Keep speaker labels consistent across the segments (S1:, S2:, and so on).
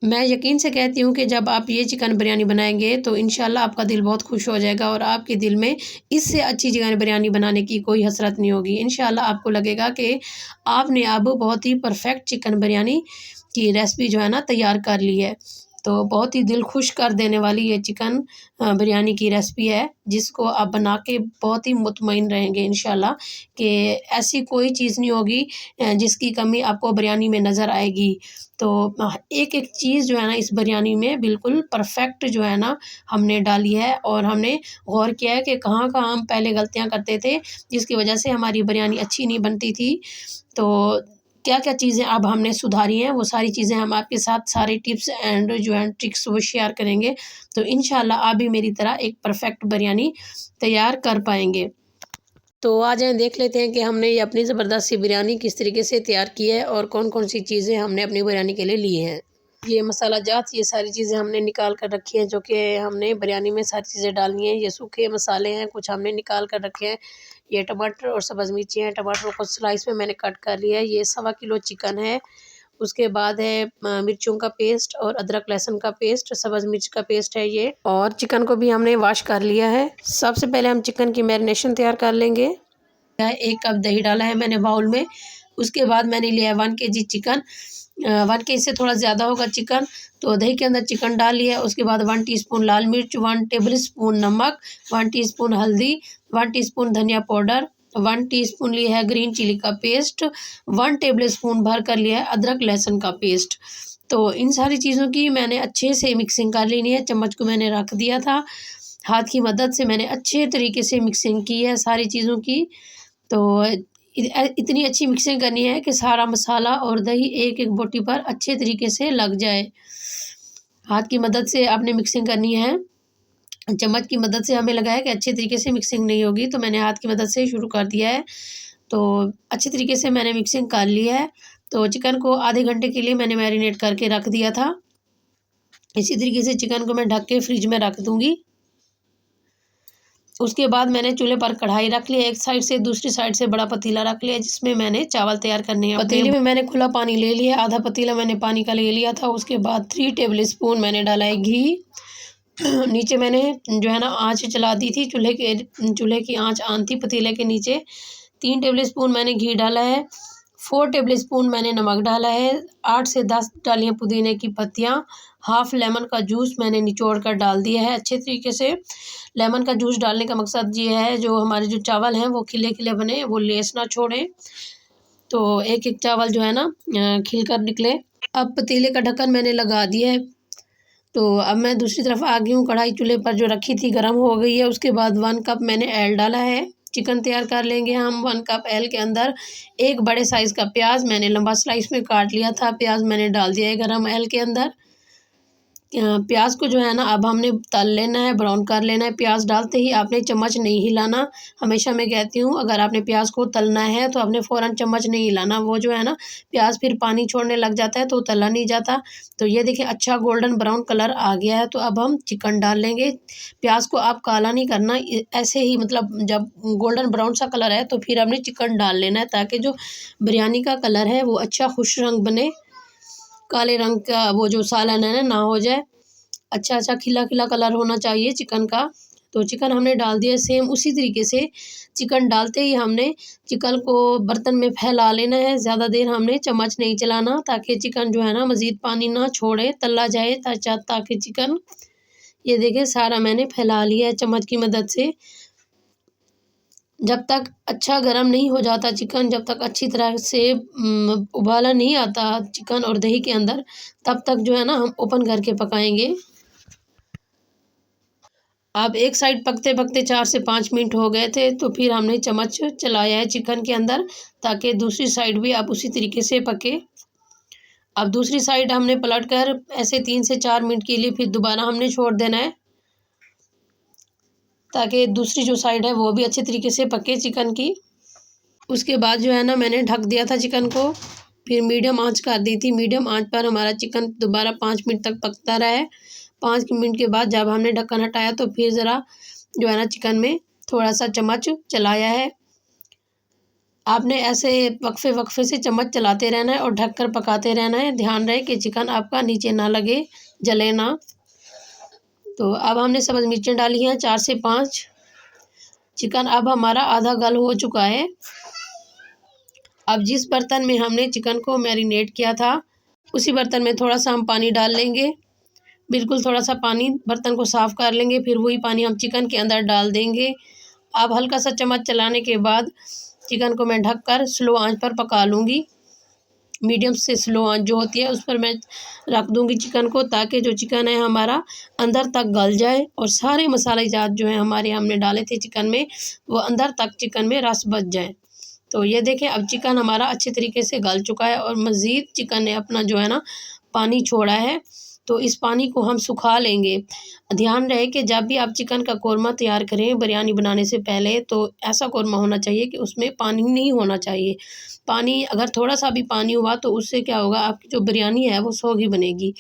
S1: मैं यकीन से कहती हूँ कि जब आप ये चिकन बिरयानी बनाएंगे तो इंशाल्लाह आपका दिल बहुत खुश हो जाएगा और आपके दिल में इससे अच्छी चिकन बिरयानी बनाने की कोई हसरत नहीं होगी। इंशाल्लाह आपको लगेगा कि आपने अब बहुत ही परफेक्ट चिकन बिरयानी की रेसिपी जो है ना तैयार कर ली है। तो बहुत ही दिल खुश कर देने वाली ये चिकन बिरयानी की रेसिपी है, जिसको आप बना के बहुत ही मुतमईन रहेंगे इंशाल्लाह कि ऐसी कोई चीज़ नहीं होगी जिसकी कमी आपको बिरयानी में नज़र आएगी। तो एक-एक चीज़ जो है ना इस बिरयानी में बिल्कुल परफ़ेक्ट जो है ना हमने डाली है और हमने गौर किया है कि कहाँ-कहाँ हम पहले गलतियाँ करते थे, जिसकी वजह से हमारी बिरयानी अच्छी नहीं बनती थी। तो क्या-क्या चीज़ें अब हमने सुधारी हैं, वो सारी चीज़ें हम आपके साथ सारे टिप्स एंड जो है ट्रिक्स वो शेयर करेंगे। तो इंशाल्लाह आप भी मेरी तरह एक परफ़ेक्ट बिरयानी तैयार कर पाएँगे। तो आ जाएँ देख लेते हैं कि हमने ये अपनी ज़बरदस्त सी बिरयानी किस तरीके से तैयार की है और कौन-कौन सी चीज़ें हमने अपनी बिरयानी के लिए ली हैं। ये मसाला जात ये सारी चीज़ें हमने निकाल कर रखी हैं, जो कि हमने बिरयानी में सारी चीज़ें डालनी हैं। ये सूखे मसाले हैं, कुछ हमने निकाल कर रखे हैं। ये टमाटर और सब्ज़ मिर्ची हैं, टमाटरों को स्लाइस में मैंने कट कर लिया है। ये 1.25 किलो चिकन है। उसके बाद है मिर्चों का पेस्ट और अदरक लहसुन का पेस्ट, सब्ज़ मिर्च का पेस्ट है ये, और चिकन को भी हमने वॉश कर लिया है। सबसे पहले हम चिकन की मैरिनेशन तैयार कर लेंगे। 1 कप दही डाला है मैंने बाउल में। उसके बाद मैंने लिया है 1 केजी चिकन। 1 केजी से थोड़ा ज़्यादा होगा चिकन, तो दही के अंदर चिकन डाल लिया। उसके बाद 1 टीस्पून लाल मिर्च, 1 टेबलस्पून नमक, 1 टीस्पून हल्दी, 1 टीस्पून धनिया पाउडर, 1 टीस्पून लिया है ग्रीन चिली का पेस्ट, 1 टेबलस्पून भर कर लिया है अदरक लहसुन का पेस्ट। तो इन सारी चीज़ों की मैंने अच्छे से मिक्सिंग कर लेनी है। चम्मच को मैंने रख दिया था, हाथ की मदद से मैंने अच्छे तरीके से मिक्सिंग की है सारी चीज़ों की। तो इतनी अच्छी मिक्सिंग करनी है कि सारा मसाला और दही एक-एक बोटी पर अच्छे तरीके से लग जाए। हाथ की मदद से आपने मिक्सिंग करनी है। चम्मच की मदद से हमें लगा है कि अच्छे तरीके से मिक्सिंग नहीं होगी, तो मैंने हाथ की मदद से शुरू कर दिया है। तो अच्छे तरीके से मैंने मिक्सिंग कर ली है। तो चिकन को आधे घंटे के लिए मैंने मैरिनेट करके रख दिया था। इसी तरीके से चिकन को मैं ढक के फ्रिज में रख दूँगी। उसके बाद मैंने चूल्हे पर कढ़ाई रख ली, एक साइड से दूसरी साइड से बड़ा पतीला रख लिया, जिसमें मैंने चावल तैयार करने हैं। पतीले में मैंने खुला पानी ले लिया, आधा पतीला मैंने पानी का ले लिया था। उसके बाद 3 टेबलस्पून मैंने डाला है घी। नीचे मैंने जो है ना आँच जला दी थी, चूल्हे की आँच ऑन थी पतीले के नीचे। 3 टेबलस्पून मैंने घी डाला है, 4 टेबलस्पून मैंने नमक डाला है, 8 से 10 डाली हैं पुदीने की पत्तियाँ, हाफ़ लेमन का जूस मैंने निचोड़ कर डाल दिया है अच्छे तरीके से। लेमन का जूस डालने का मकसद ये है, जो हमारे जो चावल हैं वो खिले-खिले बने, वो लेस ना छोड़ें। तो एक-एक चावल जो है ना खिल कर निकले। अब पतीले का ढक्कन मैंने लगा दिया है। तो अब मैं दूसरी तरफ आ गई हूँ, कढ़ाई चूल्हे पर जो रखी थी गर्म हो गई है। उसके बाद 1 कप मैंने ऑयल डाला है। चिकन तैयार कर लेंगे हम। 1 कप ऑयल के अंदर एक बड़े साइज़ का प्याज मैंने लंबा स्लाइस में काट लिया था। प्याज मैंने डाल दिया है गरम ऑयल के अंदर। प्याज को जो है ना अब हमने तल लेना है, ब्राउन कर लेना है। प्याज डालते ही आपने चम्मच नहीं हिलाना। हमेशा मैं कहती हूँ अगर आपने प्याज को तलना है तो आपने फ़ौरन चम्मच नहीं हिलाना। वो जो है ना प्याज फिर पानी छोड़ने लग जाता है तो तला नहीं जाता। तो ये देखिए अच्छा गोल्डन ब्राउन कलर आ गया है, तो अब हम चिकन डाल लेंगे। प्याज को आप काला नहीं करना, ऐसे ही मतलब जब गोल्डन ब्राउन सा कलर है तो फिर हमने चिकन डाल लेना है, ताकि जो बिरयानी का कलर है वो अच्छा खुश रंग बने। काले रंग का वो जो सालन है ना हो जाए। अच्छा खिला-खिला कलर होना चाहिए चिकन का। तो चिकन हमने डाल दिया। सेम उसी तरीके से चिकन डालते ही हमने चिकन को बर्तन में फैला लेना है। ज़्यादा देर हमने चम्मच नहीं चलाना, ताकि चिकन जो है ना मज़ीद पानी ना छोड़े, तला जाए ताकि चिकन, ये देखिए सारा मैंने फैला लिया है चम्मच की मदद से। जब तक अच्छा गरम नहीं हो जाता चिकन, जब तक अच्छी तरह से उबाला नहीं आता चिकन और दही के अंदर, तब तक जो है ना हम ओपन करके पकाएँगे। अब एक साइड पकते-पकते 4 से 5 मिनट हो गए थे, तो फिर हमने चम्मच चलाया है चिकन के अंदर, ताकि दूसरी साइड भी अब उसी तरीके से पके। अब दूसरी साइड हमने पलटकर ऐसे 3 से 4 मिनट के लिए फिर दोबारा हमने छोड़ देना है, ताकि दूसरी जो साइड है वो भी अच्छे तरीके से पके चिकन की। उसके बाद जो है ना मैंने ढक दिया था चिकन को, फिर मीडियम आँच कर दी थी। मीडियम आँच पर हमारा चिकन दोबारा 5 मिनट तक पकता रहा है। 5 मिनट के बाद जब हमने ढक्कन हटाया तो फिर ज़रा जो है ना चिकन में थोड़ा-सा चम्मच चलाया है। आपने ऐसे वक्फे वक्फे से चम्मच चलाते रहना है और ढककर पकाते रहना है। ध्यान रहे कि चिकन आपका नीचे ना लगे, जले ना। तो अब हमने सब्ज़ मिर्चें डाली हैं 4 से 5। चिकन अब हमारा आधा गल हो चुका है। अब जिस बर्तन में हमने चिकन को मैरिनेट किया था उसी बर्तन में थोड़ा सा हम पानी डाल लेंगे। बिल्कुल थोड़ा सा पानी, बर्तन को साफ़ कर लेंगे। फिर वही पानी हम चिकन के अंदर डाल देंगे। अब हल्का सा चम्मच चलाने के बाद चिकन को मैं ढककर स्लो आंच पर पका लूँगी। मीडियम से स्लो आंच जो होती है उस पर मैं रख दूँगी चिकन को, ताकि जो चिकन है हमारा अंदर तक गल जाए और सारे मसाले जात जो है हमारे हमने डाले थे चिकन में, वो अंदर तक चिकन में रस बच जाए। तो ये देखें, अब चिकन हमारा अच्छे तरीके से गल चुका है और मज़ीद चिकन ने अपना जो है ना पानी छोड़ा है। तो इस पानी को हम सुखा लेंगे। ध्यान रहे कि जब भी आप चिकन का कोरमा तैयार करें बिरयानी बनाने से पहले, तो ऐसा कोरमा होना चाहिए कि उसमें पानी नहीं होना चाहिए। पानी अगर थोड़ा सा भी पानी हुआ तो उससे क्या होगा, आपकी जो बिरयानी है वो सौगी बनेगी।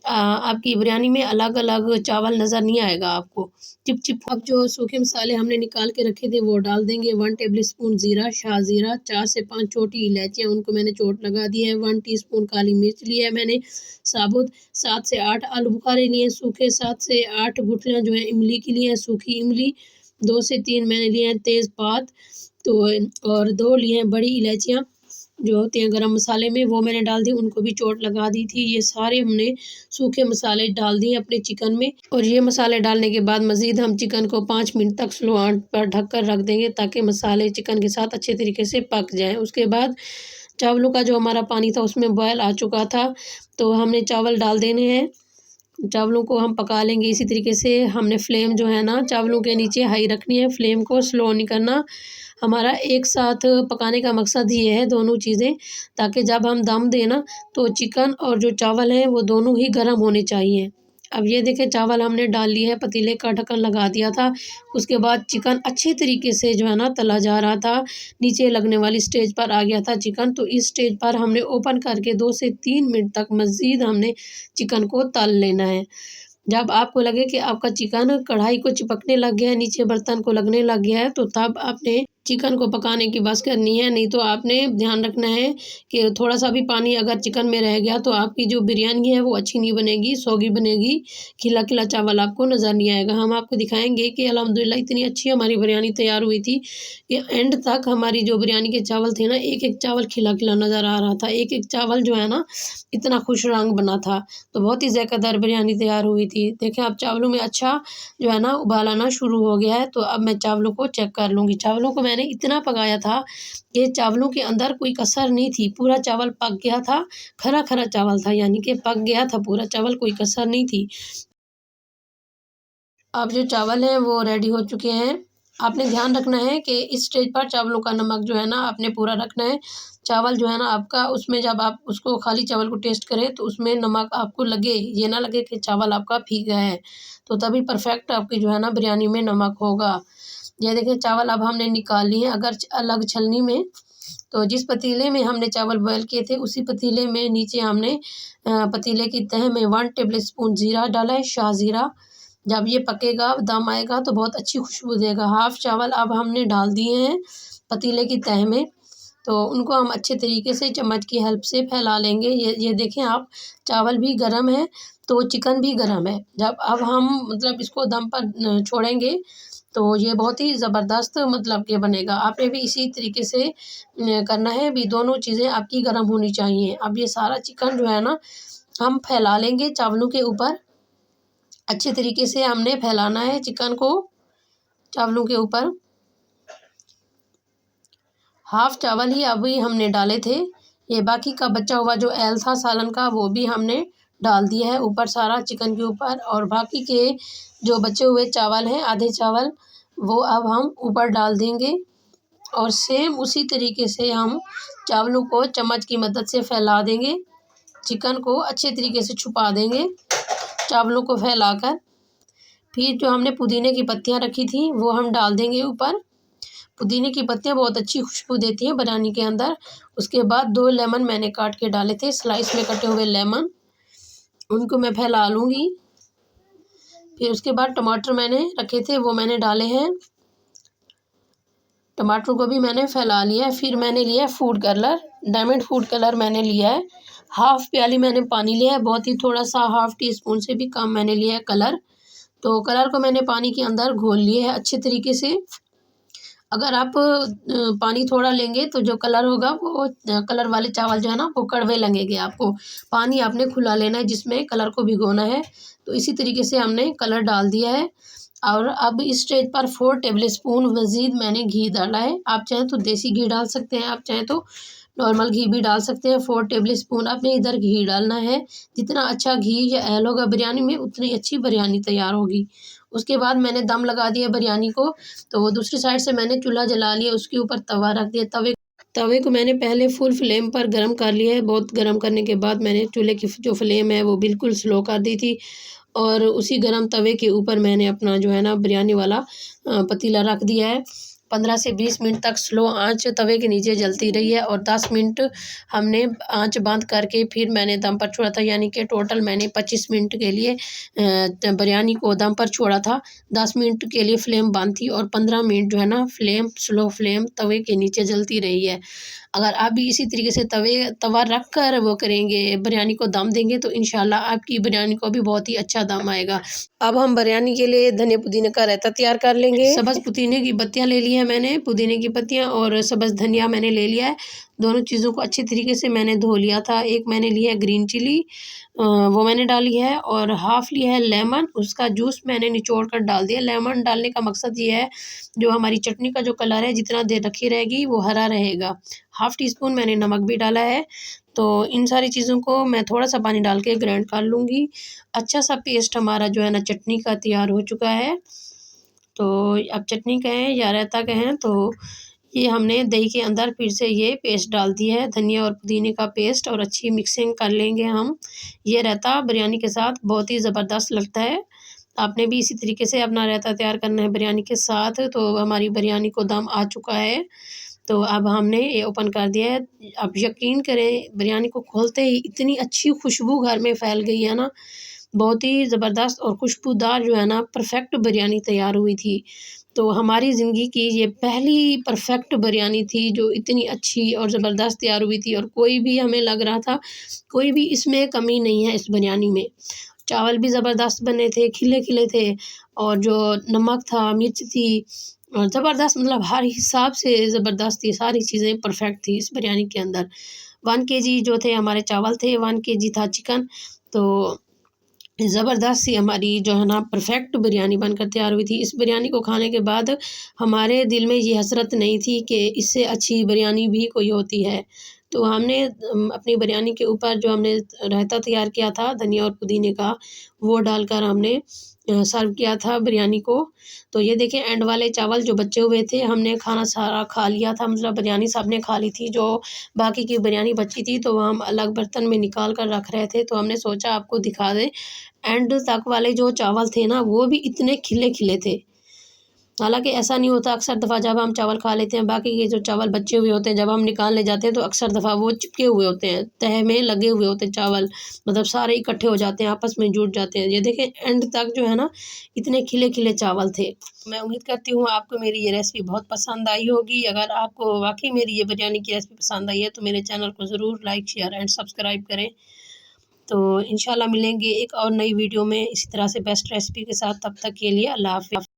S1: आपकी बिरयानी में अलग अलग चावल नज़र नहीं आएगा आपको, चिप। अब जो सूखे मसाले हमने निकाल के रखे थे वो डाल देंगे। 1 टेबल स्पून ज़ीरा, शाह ज़ीरा, 4 से 5 छोटी इलायचियाँ, उनको मैंने चोट लगा दी है। 1 टीस्पून काली मिर्च ली है मैंने साबुत। 7 से 8 आलू बुखारे लिए हैं सूखे। 7 से 8 गुठलियाँ जो है इमली की ली हैं, सूखी इमली। 2 से 3 मैंने लिए हैं तेज़पात, तो और 2 लिए हैं बड़ी इलायचियाँ जो होती हैं गरम मसाले में, वो मैंने डाल दी, उनको भी चोट लगा दी थी। ये सारे हमने सूखे मसाले डाल दिए अपने चिकन में। और ये मसाले डालने के बाद मज़ीद हम चिकन को 5 मिनट तक स्लो आंच पर ढककर रख देंगे, ताकि मसाले चिकन के साथ अच्छे तरीके से पक जाएँ। उसके बाद चावलों का जो हमारा पानी था उसमें बॉयल आ चुका था, तो हमने चावल डाल देने हैं। चावलों को हम पका लेंगे इसी तरीके से। हमने फ्लेम जो है ना चावलों के नीचे हाई रखनी है, फ्लेम को स्लो नहीं करना। हमारा एक साथ पकाने का मकसद ये है दोनों चीज़ें, ताकि जब हम दम दें ना तो चिकन और जो चावल हैं वो दोनों ही गर्म होने चाहिए। अब ये देखें, चावल हमने डाल लिए है, पतीले का ढक्कन लगा दिया था। उसके बाद चिकन अच्छे तरीके से जो है ना तला जा रहा था, नीचे लगने वाली स्टेज पर आ गया था चिकन। तो इस स्टेज पर हमने ओपन करके 2 से 3 मिनट तक मज़ीद हमने चिकन को तल लेना है। जब आपको लगे कि आपका चिकन कढ़ाई को चिपकने लग गया है, नीचे बर्तन को लगने लग गया है, तो तब आपने चिकन को पकाने की बस करनी है। नहीं तो आपने ध्यान रखना है कि थोड़ा-सा भी पानी अगर चिकन में रह गया तो आपकी जो बिरयानी है वो अच्छी नहीं बनेगी, सौगी बनेगी, खिला-खिला चावल आपको नज़र नहीं आएगा। हम आपको दिखाएँगे कि अल्हम्दुलिल्लाह इतनी अच्छी हमारी बिरयानी तैयार हुई थी कि एंड तक हमारी जो बिरयानी के चावल थे ना, एक-एक चावल खिला-खिला नज़र आ रहा था। एक-एक चावल जो है ना इतना खुश रंग बना था, तो बहुत ही ज़ायकादार बिरयानी तैयार हुई थी। देखें, अब चावलों में अच्छा जो है ना उबाल आना शुरू हो गया है, तो अब मैं चावलों को चेक कर लूँगी। चावलों को मैंने इतना पकाया था कि चावलों के अंदर कोई कसर नहीं थी, पूरा चावल पक गया था, खरा-खरा चावल था, यानी कि पक गया था पूरा चावल, कोई कसर नहीं थी। अब जो चावल हैं वो रेडी हो चुके हैं। आपने ध्यान रखना है कि इस स्टेज पर चावलों का नमक जो है ना आपने पूरा रखना है। चावल जो है ना आपका उसमें जब आप उसको खाली चावल को टेस्ट करें तो उसमें नमक आपको लगे, ये ना लगे कि चावल आपका फीका है, तो तभी परफ़ेक्ट आपकी जो है ना बिरयानी में नमक होगा। ये देखिए, चावल अब हमने निकाल लिए हैं अगर अलग छलनी में। तो जिस पतीले में हमने चावल बॉयल किए थे उसी पतीले में नीचे हमने पतीले की तह में 1 टेबल स्पून ज़ीरा डाला है, शाह ज़ीरा। जब ये पकेगा, दम आएगा तो बहुत अच्छी खुशबू देगा। हाफ़ चावल अब हमने डाल दिए हैं पतीले की तह में, तो उनको हम अच्छे तरीके से चम्मच की हेल्प से फैला लेंगे। ये देखें आप, चावल भी गरम है तो चिकन भी गरम है। जब अब हम मतलब इसको दम पर छोड़ेंगे तो ये बहुत ही ज़बरदस्त मतलब कि बनेगा। आपने भी इसी तरीके से करना है, भी दोनों चीज़ें आपकी गरम होनी चाहिए। अब ये सारा चिकन जो है ना हम फैला लेंगे चावलों के ऊपर। अच्छे तरीके से हमने फैलाना है चिकन को चावलों के ऊपर। हाफ़ चावल ही अभी हमने डाले थे, ये बाकी का बचा हुआ जो ऐल था सालन का वो भी हमने डाल दिया है ऊपर सारा चिकन के ऊपर। और बाकी के जो बचे हुए चावल हैं, आधे चावल, वो अब हम ऊपर डाल देंगे। और सेम उसी तरीके से हम चावलों को चम्मच की मदद से फैला देंगे, चिकन को अच्छे तरीके से छुपा देंगे चावलों को फैलाकर। फिर जो हमने पुदीने की पत्तियाँ रखी थी वो हम डाल देंगे ऊपर। पुदीने की पत्तियाँ बहुत अच्छी खुशबू देती हैं बिरयानी के अंदर। उसके बाद 2 लेमन मैंने काट के डाले थे, स्लाइस में कटे हुए लेमन, उनको मैं फैला लूँगी। फिर उसके बाद टमाटर मैंने रखे थे वो मैंने डाले हैं। टमाटर को भी मैंने फैला लिया है। फिर मैंने लिया है food colour, diamond food colour मैंने लिया है। हाफ़ प्याली मैंने पानी लिया है, बहुत ही थोड़ा सा हाफ़ टी स्पून से भी कम मैंने लिया है कलर। तो कलर को मैंने पानी के अंदर घोल लिया है अच्छे तरीके से। अगर आप पानी थोड़ा लेंगे तो जो कलर होगा वो कलर वाले चावल जो है ना वो कड़वे लगेंगे आपको। पानी आपने खुला लेना है जिसमें कलर को भिगोना है। तो इसी तरीके से हमने कलर डाल दिया है और अब इस स्टेज पर 4 टेबलस्पून मज़ीद मैंने घी डाला है। आप चाहें तो देसी घी डाल सकते हैं, आप चाहें तो नॉर्मल घी भी डाल सकते हैं। 4 टेबलस्पून आपने इधर घी डालना है। जितना अच्छा घी या ऐल होगा बिरयानी में उतनी अच्छी बिरयानी तैयार होगी। उसके बाद मैंने दम लगा दिया बिरयानी को। तो वो दूसरी साइड से मैंने चूल्हा जला लिया, उसके ऊपर तवा रख दिया। तवे को मैंने पहले फुल फ्लेम पर गर्म कर लिया है। बहुत गर्म करने के बाद मैंने चूल्हे की जो फ्लेम है वो बिल्कुल स्लो कर दी थी और उसी गर्म तवे के ऊपर मैंने अपना जो है ना बिरयानी वाला पतीला रख दिया है। 15 से 20 मिनट तक स्लो आंच तवे के नीचे जलती रही है और 10 मिनट हमने आंच बंद करके फिर मैंने दम पर छोड़ा था। यानी कि टोटल मैंने 25 मिनट के लिए बिरयानी को दम पर छोड़ा था। 10 मिनट के लिए फ्लेम बंद थी और 15 मिनट जो है ना फ्लेम स्लो फ्लेम तवे के नीचे जलती रही है। अगर आप भी इसी तरीके से तवा रख कर वो करेंगे, बिरयानी को दम देंगे तो इंशाल्लाह आपकी बिरयानी को भी बहुत ही अच्छा दम आएगा। अब हम बिरयानी के लिए धनिया पुदीने का रायता तैयार कर लेंगे। सब्ज़ पुदीने की पत्तियाँ ले ली है मैंने, पुदीने की पत्तियाँ और सब्ज़ धनिया मैंने ले लिया है। दोनों चीज़ों को अच्छी तरीके से मैंने धो लिया था। एक मैंने लिया है ग्रीन चिली, वो मैंने डाली है और हाफ़ लिया है लेमन, उसका जूस मैंने निचोड़ कर डाल दिया। लेमन डालने का मकसद ये है जो हमारी चटनी का जो कलर है जितना देर रखी रहेगी वो हरा रहेगा। हाफ़ टी स्पून मैंने नमक भी डाला है। तो इन सारी चीज़ों को मैं थोड़ा-सा पानी डाल के ग्राइंड कर लूँगी। अच्छा सा पेस्ट हमारा जो है ना चटनी का तैयार हो चुका है। तो अब चटनी कहें या रायता कहें तो ये हमने दही के अंदर फिर से ये पेस्ट डाल दिया है, धनिया और पुदीने का पेस्ट, और अच्छी मिक्सिंग कर लेंगे हम। ये रायता बिरयानी के साथ बहुत ही ज़बरदस्त लगता है। आपने भी इसी तरीके से अपना रायता तैयार करना है बिरयानी के साथ। तो हमारी बिरयानी को दम आ चुका है। तो अब हमने ये ओपन कर दिया है। आप यकीन करें बिरयानी को खोलते ही इतनी अच्छी खुशबू घर में फैल गई है ना, बहुत ही ज़बरदस्त और खुशबूदार जो है ना परफ़ेक्ट बिरयानी तैयार हुई थी। तो हमारी ज़िंदगी की ये पहली परफ़ेक्ट बिरयानी थी जो इतनी अच्छी और ज़बरदस्त तैयार हुई थी और कोई भी हमें लग रहा था कोई भी इसमें कमी नहीं है इस बिरयानी में। चावल भी ज़बरदस्त बने थे, खिले-खिले थे और जो नमक था, मिर्च थी और ज़बरदस्त, मतलब हर हिसाब से ज़बरदस्त थी, सारी चीज़ें परफ़ेक्ट थी इस बिरयानी के अंदर। 1 केजी जो थे हमारे चावल थे, 1 केजी था चिकन। तो ज़बरदस्त सी हमारी जो है ना परफ़ेक्ट बिरयानी बनकर तैयार हुई थी। इस बिरयानी को खाने के बाद हमारे दिल में ये हसरत नहीं थी कि इससे अच्छी बिरयानी भी कोई होती है। तो हमने अपनी बिरयानी के ऊपर जो हमने रायता तैयार किया था धनिया और पुदीने का, वो डालकर हमने सर्व किया था बिरयानी को। तो ये देखें एंड वाले चावल जो बचे हुए थे, हमने खाना सारा खा लिया था, मतलब बिरयानी सबने खा ली थी। जो बाकी की बिरयानी बची थी तो हम अलग बर्तन में निकाल कर रख रहे थे। तो हमने सोचा आपको दिखा दें। एंड तक वाले जो चावल थे ना वो भी इतने खिले-खिले थे। हालाँकि ऐसा नहीं होता, अक्सर दफ़ा जब हम चावल खा लेते हैं बाकी के जो चावल बचे हुए होते हैं जब हम निकालने जाते हैं तो अक्सर दफ़ा वो चिपके हुए होते हैं, तह में लगे हुए होते हैं चावल, मतलब सारे इकट्ठे हो जाते हैं, आपस में जुड़ जाते हैं। ये देखें एंड तक जो है ना इतने खिले-खिले चावल थे। मैं उम्मीद करती हूँ आपको मेरी ये रेसिपी बहुत पसंद आई होगी। अगर आपको वाक़ई मेरी ये बिरयानी की रेसिपी पसंद आई है तो मेरे चैनल को ज़रूर लाइक, शेयर एंड सब्सक्राइब करें। तो इंशाल्लाह मिलेंगे एक और नई वीडियो में इसी तरह से बेस्ट रेसिपी के साथ। तब तक के लिए अल्लाह हाफ़िज़।